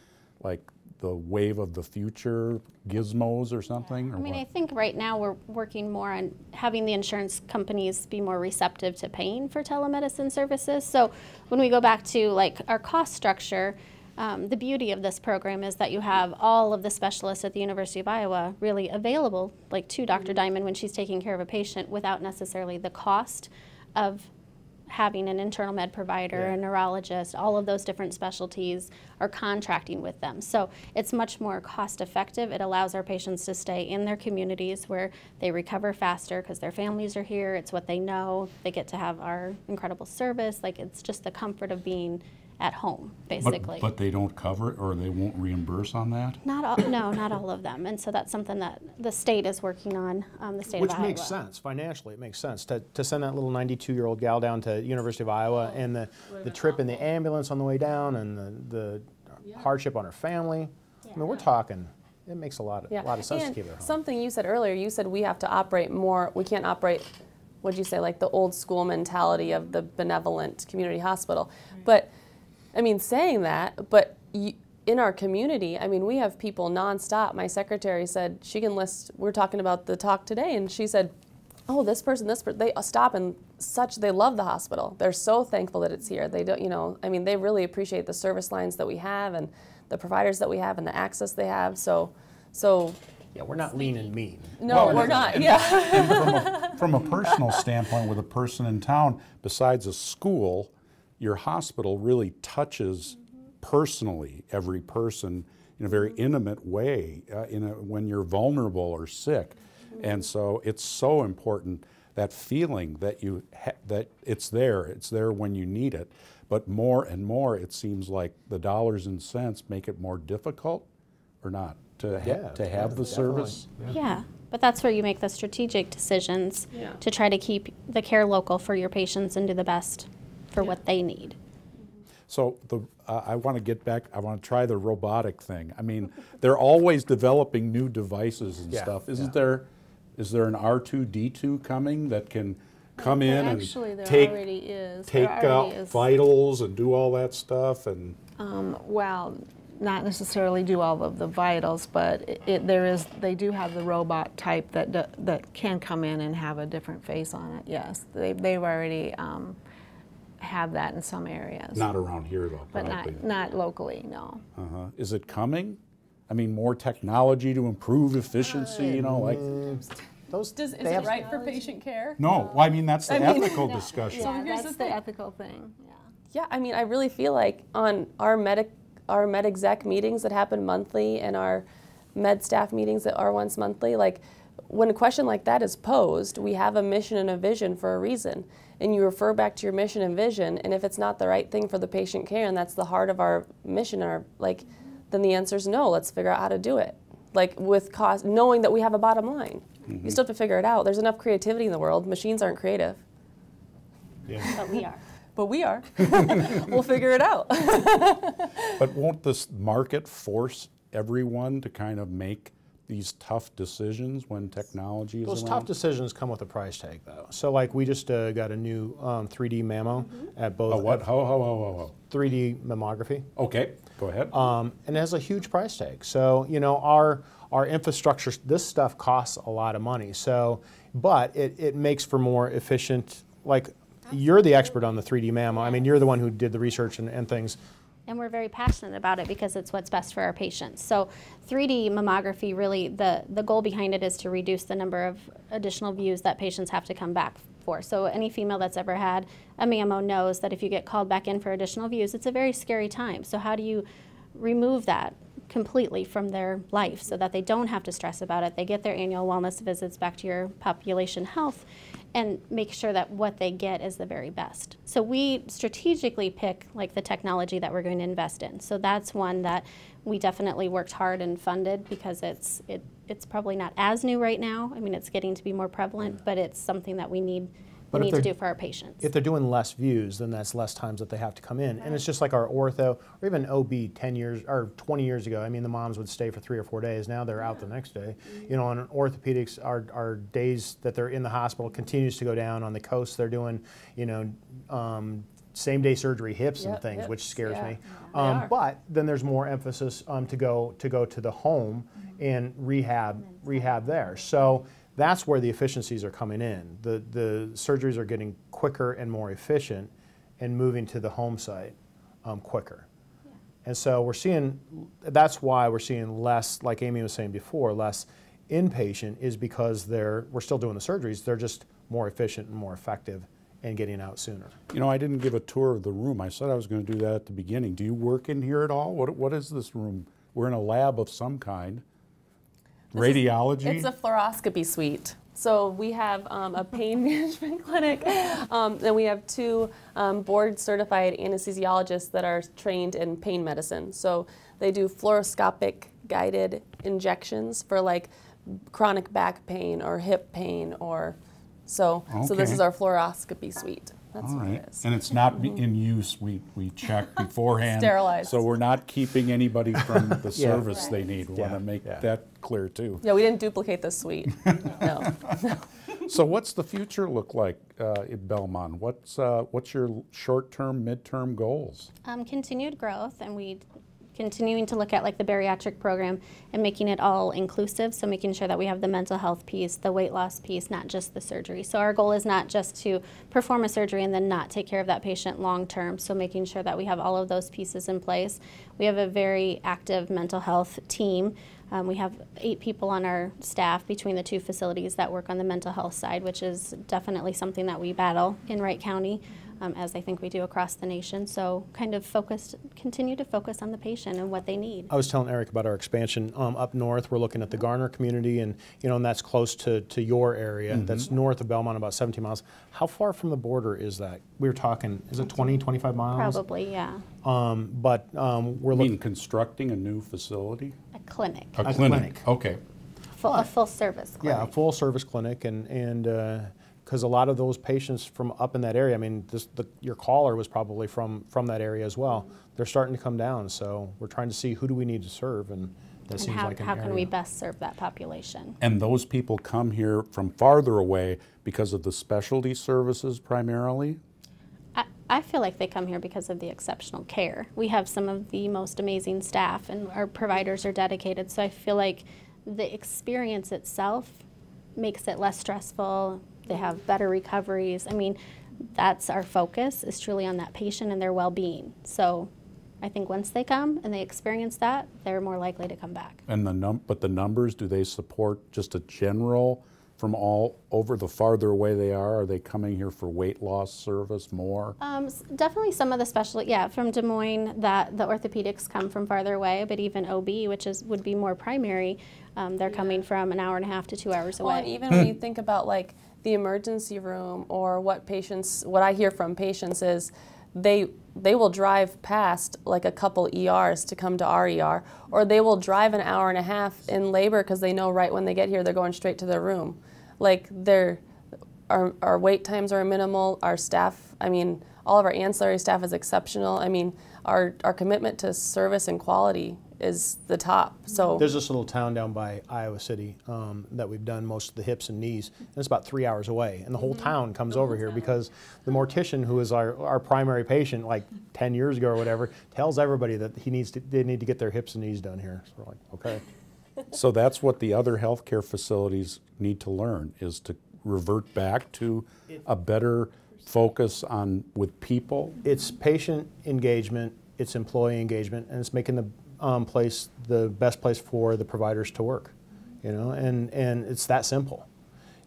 like the wave of the future gizmos or something? Or I mean, what? I think right now we're working more on having the insurance companies be more receptive to paying for telemedicine services. So when we go back to like our cost structure, the beauty of this program is that you have all of the specialists at the University of Iowa really available, like to Dr. Diamond when she's taking care of a patient, without necessarily the cost of having an internal med provider, a neurologist, all of those different specialties are contracting with them. So it's much more cost effective. It allows our patients to stay in their communities where they recover faster because their families are here. It's what they know. They get to have our incredible service. Like, it's just the comfort of being at home, basically. But they don't cover it, or they won't reimburse on that? Not all, no, not all of them. And so that's something that the state is working on, the state Which of Iowa. makes sense, financially, it makes sense. To send that little 92-year-old gal down to University of Iowa, and the trip in the ambulance on the way down, and the hardship on her family. I mean, we're talking, it makes a lot of sense to keep it at home. Something you said earlier, you said we have to operate more, we can't operate, what'd you say, like the old school mentality of the benevolent community hospital. But I mean, saying that, but in our community, I mean, we have people nonstop. My secretary said she can list, we're talking about the talk today, and she said, oh, this person, they stop and they love the hospital. They're so thankful that it's here. They don't, I mean, they really appreciate the service lines that we have and the providers that we have and the access they have. So yeah, we're not lean and mean. No, we're not, And from a personal standpoint, with a person in town, besides a school, your hospital really touches personally every person in a very intimate way when you're vulnerable or sick. And so it's so important, that feeling that that it's there when you need it. But more and more, it seems like the dollars and cents make it more difficult, or not, to have the service. Yeah, but that's where you make the strategic decisions to try to keep the care local for your patients and do the best for what they need. So I want to get back, I want to try the robotic thing. I mean, they're always developing new devices and stuff. Is there an R2-D2 coming that can come in and take vitals and do all that stuff? And well, not necessarily do all of the vitals, but they do have the robot type that can come in and have a different face on it. Yes, they've already have that in some areas. Not around here, though. But not locally, no. Is it coming? I mean, more technology to improve efficiency, like... Is it right for patient care? No, well, I mean, that's the ethical discussion. Yeah, that's the ethical thing, Yeah, I mean, I really feel like on our med exec meetings that happen monthly and our med staff meetings that are once monthly, like, when a question like that is posed, we have a mission and a vision for a reason. And you refer back to your mission and vision, and if it's not the right thing for the patient care, and that's the heart of our mission, then the answer is no, let's figure out how to do it. Like, with cost, knowing that we have a bottom line. You still have to figure it out. There's enough creativity in the world. Machines aren't creative. Yeah. But we are. But we are. We'll figure it out. But won't this market force everyone to kind of make these tough decisions when technology is Those around? tough decisions come with a price tag, though. So, like, we just got a new 3D mammo at both. What? How? 3D mammography. Okay, go ahead. And it has a huge price tag. So, our infrastructure, this stuff costs a lot of money. So, but it makes for more efficient, like, you're the expert on the 3D mammo. I mean, you're the one who did the research and things. And we're very passionate about it because it's what's best for our patients. So 3D mammography, really, the goal behind it is to reduce the number of additional views that patients have to come back for. So any female that's ever had a mammo knows that if you get called back in for additional views, it's a very scary time. So how do you remove that completely from their life so that they don't have to stress about it? They get their annual wellness visits, back to your population health, and make sure that what they get is the very best. So we strategically pick like the technology that we're going to invest in. So that's one that we definitely worked hard and funded because it's probably not as new right now. I mean, it's getting to be more prevalent, but it's something that we need to do for our patients. If they're doing less views, then that's less times that they have to come in. Right. And it's just like our ortho, or even OB 10 years or 20 years ago. I mean, the moms would stay for 3 or 4 days. Now they're out the next day. You know, on orthopedics, our days that they're in the hospital continues to go down. On the coast, they're doing, you know, same-day surgery hips and things, which scares me. But then there's more emphasis to go to the home and rehab there. So that's where the efficiencies are coming in. The surgeries are getting quicker and more efficient and moving to the home site quicker. Yeah. And so that's why we're seeing less, like Amy was saying before, less inpatient, is because we're still doing the surgeries. They're just more efficient and more effective and getting out sooner. You know, I didn't give a tour of the room. I said I was going to do that at the beginning. Do you work in here at all? What is this room? We're in a lab of some kind. Radiology? It's a fluoroscopy suite. So we have a pain management clinic, and we have 2 board-certified anesthesiologists that are trained in pain medicine. So they do fluoroscopic guided injections for like chronic back pain or hip pain or so. Okay. So this is our fluoroscopy suite. That's all what right. it is. And it's not in use. We check beforehand. Sterilized. So we're not keeping anybody from the service they need. We want to make that clear too. Yeah, we didn't duplicate the suite. No. So what's the future look like at Belmont? What's your short-term, mid-term goals? Continued growth, and continuing to look at like the bariatric program and making it all inclusive, so making sure that we have the mental health piece, the weight loss piece, not just the surgery. So our goal is not just to perform a surgery and then not take care of that patient long term, so making sure that we have all of those pieces in place. We have a very active mental health team. We have 8 people on our staff between the 2 facilities that work on the mental health side, which is definitely something that we battle in Wright County, as I think we do across the nation. So kind of continue to focus on the patient and what they need. I was telling Eric about our expansion up north. We're looking at the Garner community, and and that's close to your area. Mm-hmm. That's north of Belmont, about 17 miles. How far from the border is that? We were talking, is it 20, 25 miles? Probably, yeah. We're looking. Constructing a new facility? A clinic. A clinic. Okay. A full service clinic. Yeah, a full service clinic, and because a lot of those patients from up in that area, I mean, your caller was probably from that area as well. They're starting to come down, so we're trying to see who do we need to serve, and that seems like an area. How can we best serve that population? And those people come here from farther away because of the specialty services primarily? I feel like they come here because of the exceptional care. We have some of the most amazing staff, and our providers are dedicated, so I feel like the experience itself makes it less stressful. They have better recoveries. I mean, that's our focus, is truly on that patient and their well-being. So I think once they come and they experience that, they're more likely to come back. And but the numbers, do they support just a general from all over the farther away they are? Are they coming here for weight loss service more? Definitely some of the specialty, from Des Moines, that the orthopedics come from farther away, but even OB, which would be more primary, they're coming from an hour and a half to 2 hours away. Well, and even when you think about like the emergency room, or what I hear from patients is they will drive past like a couple ERs to come to our ER, or they will drive an hour and a half in labor because they know right when they get here they're going straight to their room. Like our wait times are minimal. Our staff, I mean, all of our ancillary staff is exceptional. I mean, our commitment to service and quality is the top. So there's this little town down by Iowa City that we've done most of the hips and knees, and it's about 3 hours away, and the whole town comes over here because the mortician, who is our primary patient, like 10 years ago or whatever, tells everybody that they need to get their hips and knees done here. So we're like, okay. So that's what the other healthcare facilities need to learn, is to revert back to a better focus on with people. It's patient engagement. it's employee engagement, and it's making the best place for the providers to work, and it's that simple.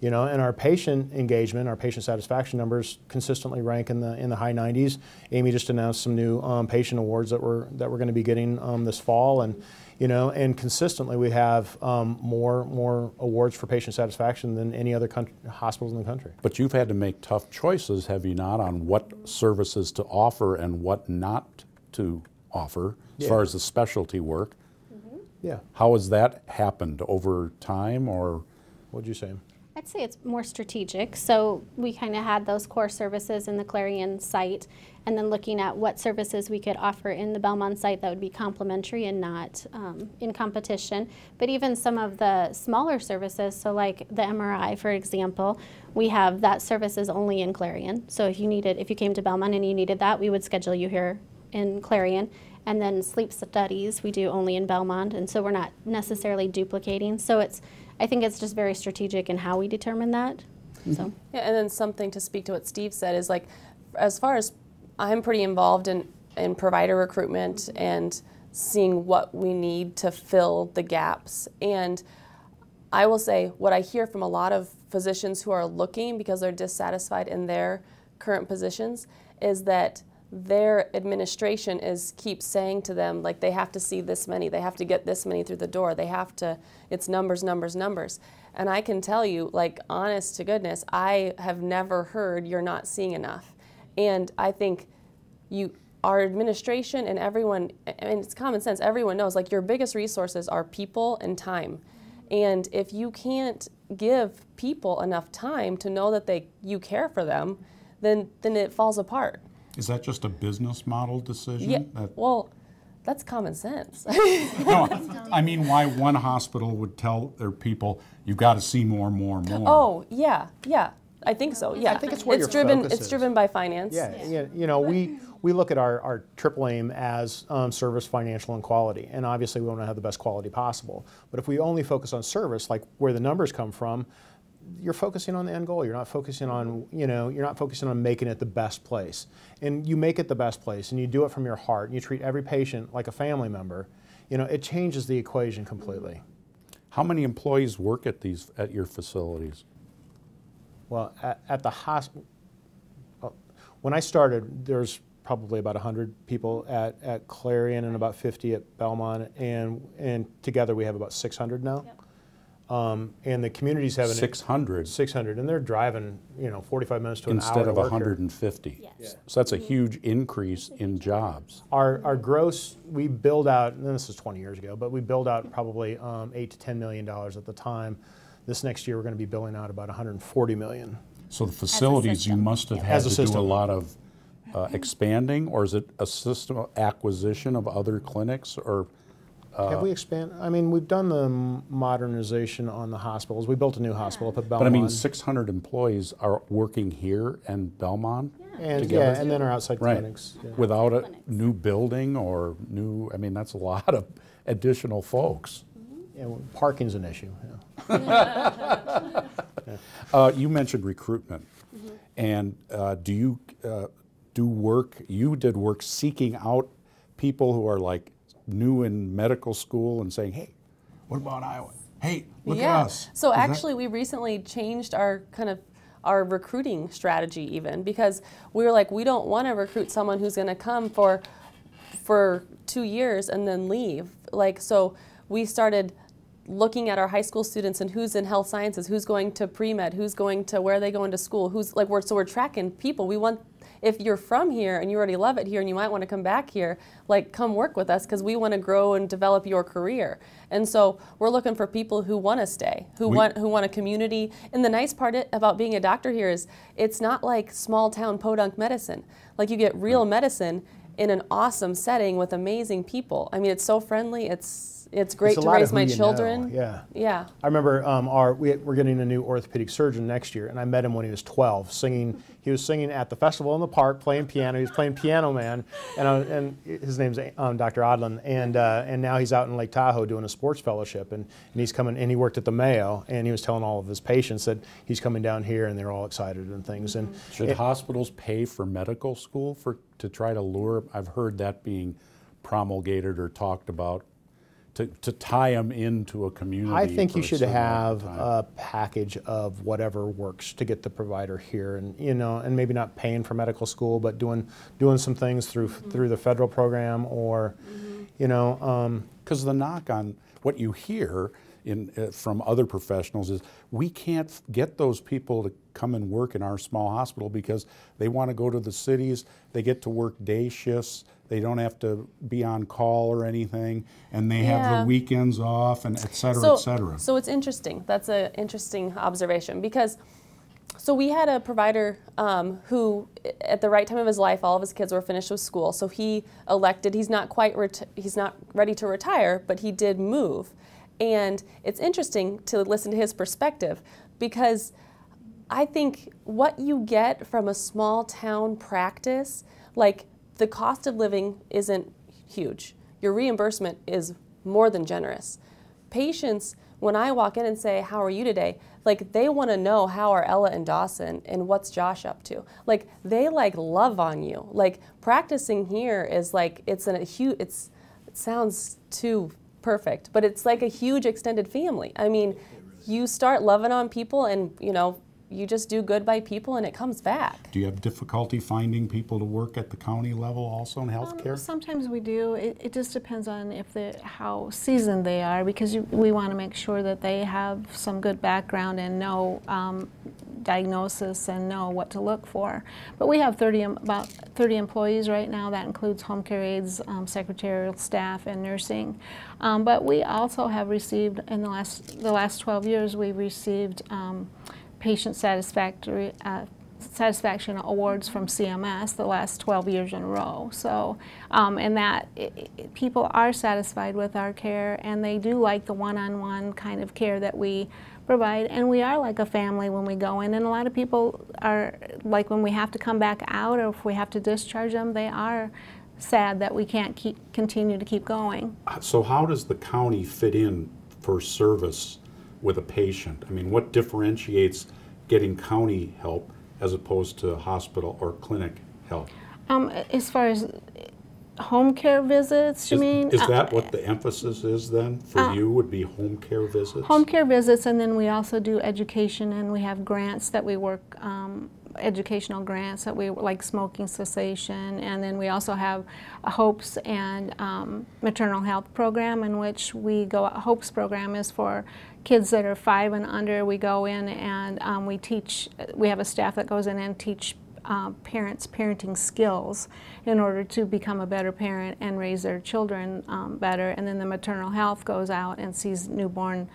And our patient engagement, our patient satisfaction numbers consistently rank in the high 90s. Amy just announced some new patient awards that we're going to be getting this fall, and consistently we have more awards for patient satisfaction than any other hospitals in the country. But you've had to make tough choices, have you not, on what services to offer and what not to offer as far as the specialty work? Mm-hmm. Yeah. How has that happened over time, or? What'd you say? I'd say it's more strategic. So we kind of had those core services in the Clarion site, and then looking at what services we could offer in the Belmont site that would be complementary and not in competition. But even some of the smaller services, so like the MRI, for example, we have that services only in Clarion. So if you came to Belmont and you needed that, we would schedule you here in Clarion. And then sleep studies we do only in Belmont, and so we're not necessarily duplicating. So I think it's just very strategic in how we determine that. So. Yeah, and then something to speak to what Steve said is, like, as far as I'm pretty involved in provider recruitment and seeing what we need to fill the gaps. And I will say what I hear from a lot of physicians who are looking because they're dissatisfied in their current positions is that their administration keeps saying to them, like, they have to see this many, they have to get this many through the door, it's numbers, numbers, numbers. And I can tell you, like, honest to goodness, I have never heard you're not seeing enough. And I think our administration and everyone, and it's common sense, everyone knows, like, your biggest resources are people and time. And if you can't give people enough time to know that you care for them, then it falls apart. Is that just a business model decision? Yeah, well, that's common sense. No, I mean, why one hospital would tell their people, you've got to see more. Oh, yeah, I think so, yeah. I think it's where your focus is. It's driven by finance. Yeah. We look at our triple aim as service, financial, and quality, and obviously we want to have the best quality possible. But if we only focus on service, like where the numbers come from, you're focusing on the end goal. You're not focusing on, you're not focusing on making it the best place. And you make it the best place, and you do it from your heart, and you treat every patient like a family member. It changes the equation completely. How many employees work at your facilities? Well, at the hospital, when I started, there's probably about 100 people at Clarion and about 50 at Belmont, and together we have about 600 now. Yep. And the community's having 600, and they're driving 45 minutes to an hour instead of to work 150. Yes. Yeah. So that's a huge increase in jobs. Our gross, we build out, and this is 20 years ago, but we build out probably $8 to $10 million at the time. This next year we're going to be billing out about $140 million. So the facilities, you must have had to do a lot of expanding, or is it a system acquisition of other clinics, or? Have we expanded? I mean, we've done the modernization on the hospitals. We built a new hospital up at Belmont. But I mean, 600 employees are working here in Belmont? And then our outside clinics. Yeah. Without a new building or I mean, that's a lot of additional folks. Yeah, well, parking's an issue. You mentioned recruitment. And you did work seeking out people who are like new in medical school and saying, hey, what about Iowa? Hey, look at us. So actually we recently changed our recruiting strategy even, because we were like, we don't want to recruit someone who's going to come for 2 years and then leave. Like, so we started looking at our high school students and who's in health sciences, who's going to pre-med, where are they going to school, so we're tracking people. We want, if you're from here and you already love it here and you might want to come back here, like, come work with us because we want to grow and develop your career. And so we're looking for people who want to stay, who want a community. And the nice part about being a doctor here is it's not like small town podunk medicine. Like, you get real medicine in an awesome setting with amazing people. I mean, it's so friendly. It's great to raise my children. Yeah. I remember we're getting a new orthopedic surgeon next year, and I met him when he was 12, singing. He was singing at the festival in the park, playing piano. He was playing Piano Man, and his name's Dr. Odlin, and now he's out in Lake Tahoe doing a sports fellowship, and he's coming, and he worked at the Mayo, and he was telling all of his patients that he's coming down here, and they're all excited and things. And should hospitals pay for medical school to try to lure, I've heard that being promulgated or talked about, to tie them into a community? I think for you a should certain have amount of time? a package of whatever works to get the provider here, and and maybe not paying for medical school, but doing some things through the federal program, or Because the knock on what you hear from other professionals is we can't get those people to come and work in our small hospital because they want to go to the cities, they get to work day shifts, they don't have to be on call or anything, and they have the weekends off, and et cetera, et cetera. So it's interesting. That's an interesting observation, because so we had a provider who, at the right time of his life, all of his kids were finished with school. So he elected. He's not ready to retire, but he did move. And it's interesting to listen to his perspective, because I think what you get from a small town practice, like the cost of living isn't huge. Your reimbursement is more than generous. Patients, when I walk in and say, "How are you today?" like they want to know, how are Ella and Dawson and what's Josh up to? Like they love on you. Like practicing here is like it sounds too perfect, but it's like a huge extended family. I mean, you start loving on people, and you just do good by people, and it comes back. Do you have difficulty finding people to work at the county level also in healthcare? Sometimes we do. It just depends on how seasoned they are, because we want to make sure that they have some good background and know diagnosis and know what to look for. But we have about 30 employees right now. That includes home care aides, secretarial staff, and nursing. But we also have received, in the last 12 years, we've received patient satisfaction awards from CMS the last 12 years in a row. So, and that people are satisfied with our care, and they do like the one-on-one kind of care that we provide, and we are like a family when we go in. And a lot of people are like, when we have to come back out, or if we have to discharge them, they are sad that we can't continue to keep going. So how does the county fit in for service with a patient? I mean, what differentiates getting county help as opposed to hospital or clinic help? As far as home care visits, you mean? Is that what the emphasis is then for you, would be home care visits? Home care visits, and then we also do education, and we have grants that we work, educational grants that we like smoking cessation, and then we also have a HOPES and maternal health program, in which we go. A HOPES program is for kids that are 5 and under. We go in and we have a staff that goes in and teach parents parenting skills in order to become a better parent and raise their children better. And then the maternal health goes out and sees newborn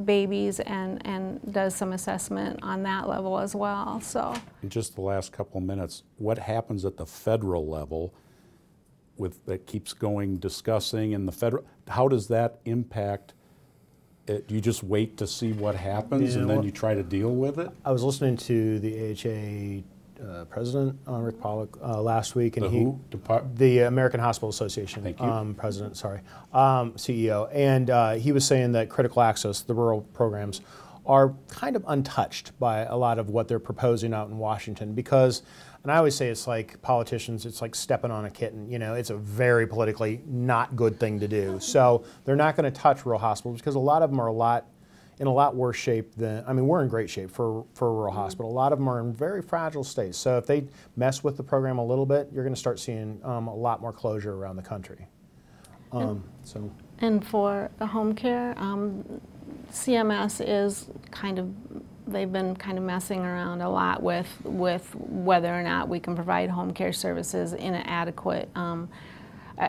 babies and does some assessment on that level as well. So, in just the last couple minutes, what happens at the federal level that keeps going discussing in the federal? How does that impact? Do you just wait to see what happens and then you try to deal with it? I was listening to the AHA president, Rick Pollock, last week, and the American Hospital Association president, CEO, and he was saying that critical access, the rural programs, are kind of untouched by a lot of what they're proposing out in Washington, because, and I always say it's like politicians, it's like stepping on a kitten. It's a very politically not good thing to do. So they're not going to touch rural hospitals, because a lot of them are in a lot worse shape than, I mean, we're in great shape for a rural hospital. A lot of them are in very fragile states. So if they mess with the program a little bit, you're going to start seeing a lot more closure around the country. And for the home care, CMS is they've been kind of messing around a lot with whether or not we can provide home care services in an adequate.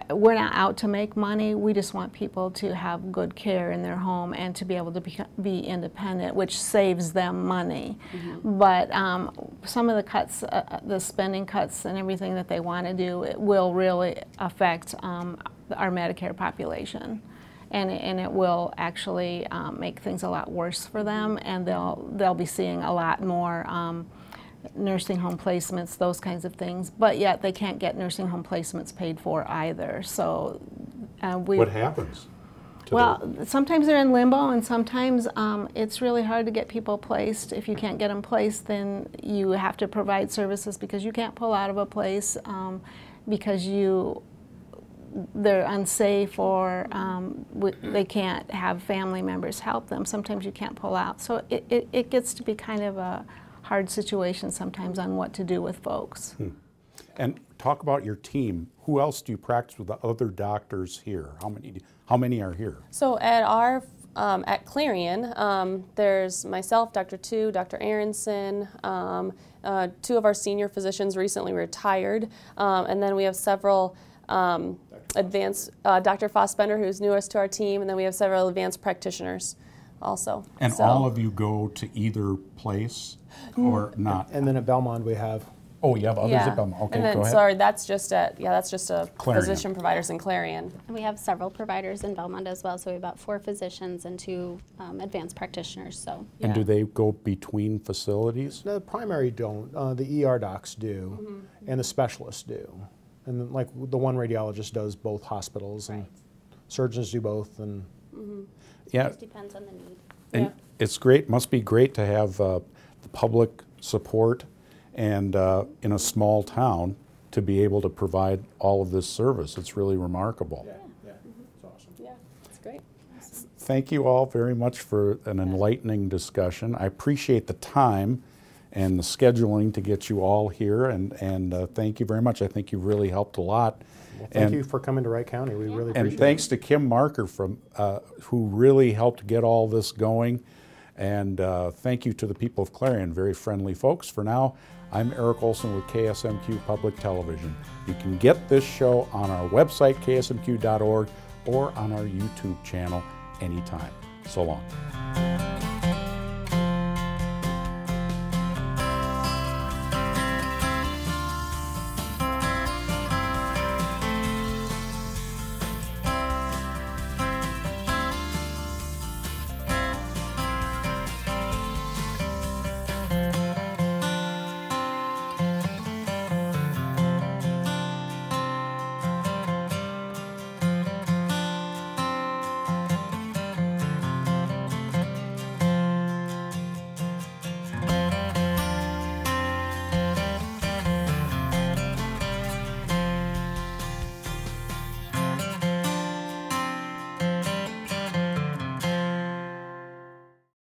We're not out to make money. We just want people to have good care in their home and to be able to be independent, which saves them money. Mm-hmm. But some of the cuts, the spending cuts and everything that they want to do, it will really affect our Medicare population. And it will actually make things a lot worse for them, and they'll be seeing a lot more nursing home placements, those kinds of things, but yet they can't get nursing home placements paid for either. So what happens Well, sometimes they're in limbo, and sometimes it's really hard to get people placed. If you can't get them placed, then you have to provide services because you can't pull out of a place because they're unsafe or they can't have family members help them. Sometimes you can't pull out. So it gets to be kind of a hard situation sometimes on what to do with folks. And talk about your team. Who else do you practice with, the other doctors here? How many are here? So at our at Clarion, there's myself, Dr. Tu, Dr. Aronson, 2 of our senior physicians recently retired, and then we have several advanced, Dr. Fossbender, who's newest to our team, and then we have several advanced practitioners also. And so, all of you go to either place or not? And then at Belmont we have. Oh, you have others at Belmont. Okay, and then, go ahead. Sorry, that's just a Clarion. physician providers in Clarion. And we have several providers in Belmont as well, so we have about 4 physicians and 2 advanced practitioners. So. And do they go between facilities? No, the primary don't. The ER docs do, and the specialists do. And then, like the one radiologist does both hospitals, and surgeons do both. And Yeah. It just depends on the need. And it's great, must be great to have the public support and in a small town to be able to provide all of this service. It's really remarkable. yeah, it's awesome. Yeah, it's great. Thank you all very much for an enlightening discussion. I appreciate the time and the scheduling to get you all here, and thank you very much. I think you really helped a lot. Well, thank you for coming to Wright County. We really appreciate it. And thanks to Kim Marker from who really helped get all this going. And thank you to the people of Clarion, very friendly folks. For now, I'm Eric Olson with KSMQ Public Television. You can get this show on our website, ksmq.org, or on our YouTube channel anytime. So long.